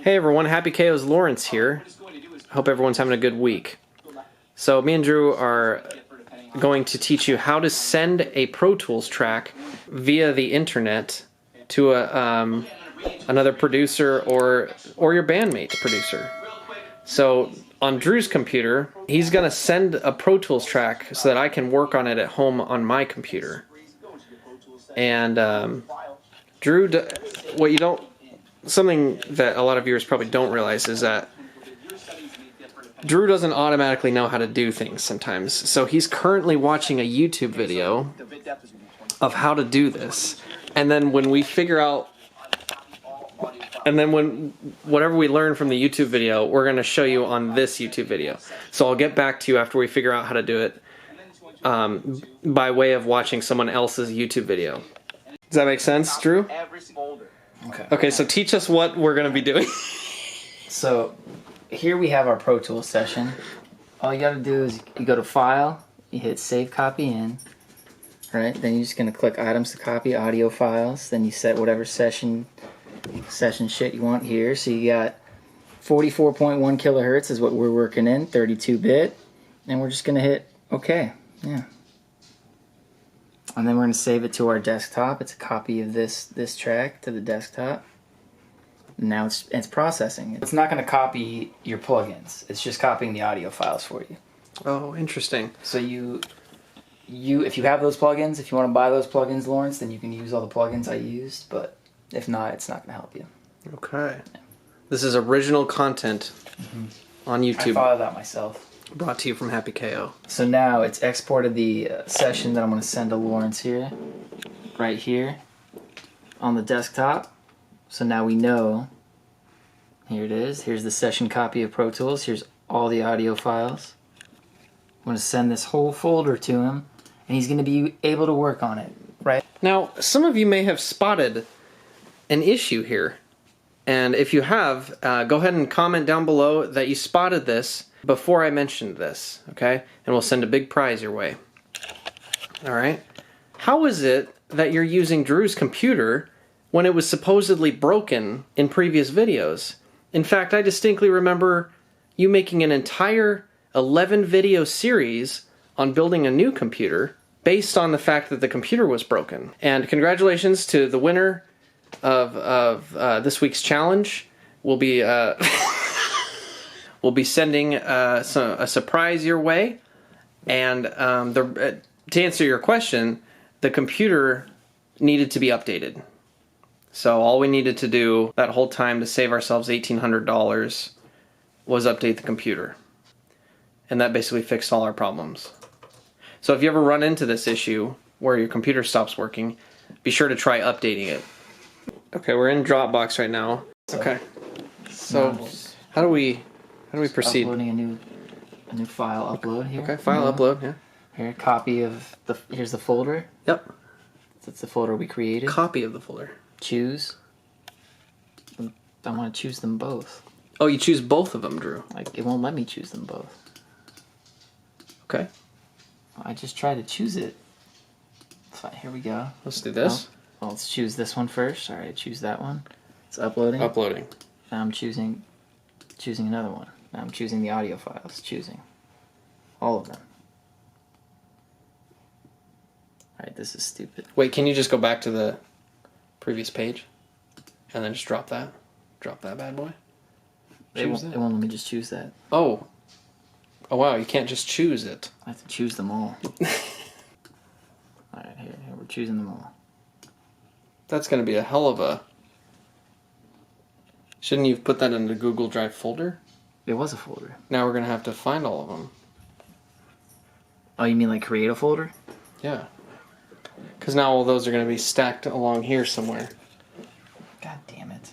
Hey everyone, Happy KO's Lawrence here. Hope everyone's having a good week. So me and Drew are going to teach you how to send a Pro Tools track via the internet to another producer or your bandmate's producer. So on Drew's computer, he's going to send a Pro Tools track so that I can work on it at home on my computer. And Drew, something that a lot of viewers probably don't realize is that Drew doesn't automatically know how to do things sometimes. So he's currently watching a YouTube video of how to do this. And then when we figure out, whatever we learn from the YouTube video, we're going to show you on this YouTube video. So I'll get back to you after we figure out how to do it by way of watching someone else's YouTube video. Does that make sense, Drew? Okay, so teach us what we're going to be doing. So here we have our Pro Tools session. All you got to do is you go to File, you hit Save Copy In, right? Then you're just going to click Items to Copy, Audio Files. Then you set whatever session shit you want here. So you got 44.1 kilohertz is what we're working in, 32-bit. And we're just going to hit OK. Yeah. And then we're going to save it to our desktop. It's a copy of this track to the desktop. Now it's processing. It's not going to copy your plugins. It's just copying the audio files for you. Oh, interesting. So if you have those plugins, if you want to buy those plugins, Lawrence, then you can use all the plugins I used. But if not, it's not going to help you. Okay. Yeah. This is original content on YouTube. I followed that myself. Brought to you from Happy KO. So now it's exported the session that I'm going to send to Lawrence here, right here, on the desktop. So now we know, here it is, here's the session copy of Pro Tools, here's all the audio files. I'm going to send this whole folder to him, and he's going to be able to work on it, right? Now, some of you may have spotted an issue here. And if you have, go ahead and comment down below that you spotted this before I mentioned this, okay? And we'll send a big prize your way. All right? How is it that you're using Drew's computer when it was supposedly broken in previous videos? In fact, I distinctly remember you making an entire 11-video series on building a new computer based on the fact that the computer was broken. And congratulations to the winner of this week's challenge. We'll be we'll be sending a surprise your way, and to answer your question, the computer needed to be updated. So all we needed to do that whole time to save ourselves $1,800 was update the computer, and that basically fixed all our problems. So if you ever run into this issue where your computer stops working, be sure to try updating it. Okay, we're in Dropbox right now. Okay, so how do we proceed? Uploading a new file upload here. Okay, file upload. Yeah. Here, copy of here's the folder. Yep. That's the folder we created. Copy of the folder. Choose. I want to choose them both. Oh, you choose both of them, Drew. Like it won't let me choose them both. Okay. I just tried to choose it. Fine, here we go. Let's do this. Well, let's choose this one first. All right, choose that one. It's uploading. Uploading. Now I'm choosing another one. Now I'm choosing the audio files. Choosing all of them. All right, this is stupid. Wait, can you just go back to the previous page and then just drop that? Drop that bad boy. It won't let me just choose that. Oh. Oh wow, you can't just choose it. I have to choose them all. All right, here we're choosing them all. That's going to be a hell of a... Shouldn't you have put that in the Google Drive folder? It was a folder. Now we're going to have to find all of them. Oh, you mean like create a folder? Yeah. Because now all those are going to be stacked along here somewhere. God damn it.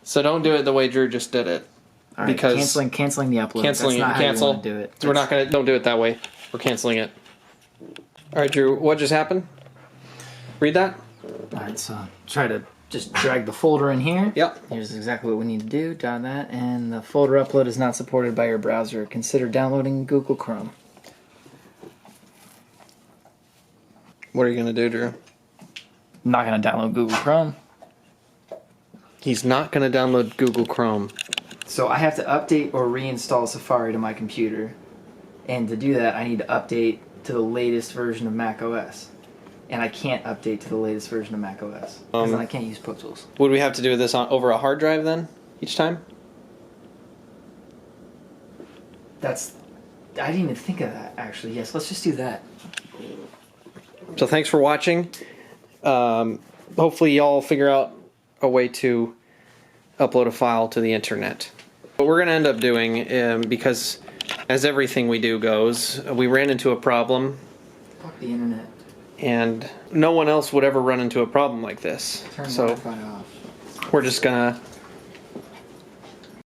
So don't do it the way Drew just did it. All right, because canceling the upload. Canceling That's not it. how Cancel. you want to do it. We're not going to... Don't do it that way. We're canceling it. All right, Drew, what just happened? Read that. Alright, so try to just drag the folder in here. Yep. Here's exactly what we need to do. Dot that. And the folder upload is not supported by your browser. Consider downloading Google Chrome. What are you going to do, Drew? I'm not going to download Google Chrome. He's not going to download Google Chrome. So I have to update or reinstall Safari to my computer. And to do that, I need to update to the latest version of Mac OS. And I can't update to the latest version of Mac OS. Because then I can't use Pro Tools. Would we have to do this over a hard drive then, each time? I didn't even think of that, actually. Yes, let's just do that. So thanks for watching. Hopefully y'all figure out a way to upload a file to the internet. What we're going to end up doing, because as everything we do goes, we ran into a problem. Fuck the internet. And no one else would ever run into a problem like this. Turn so Wi-Fi off. we're just going to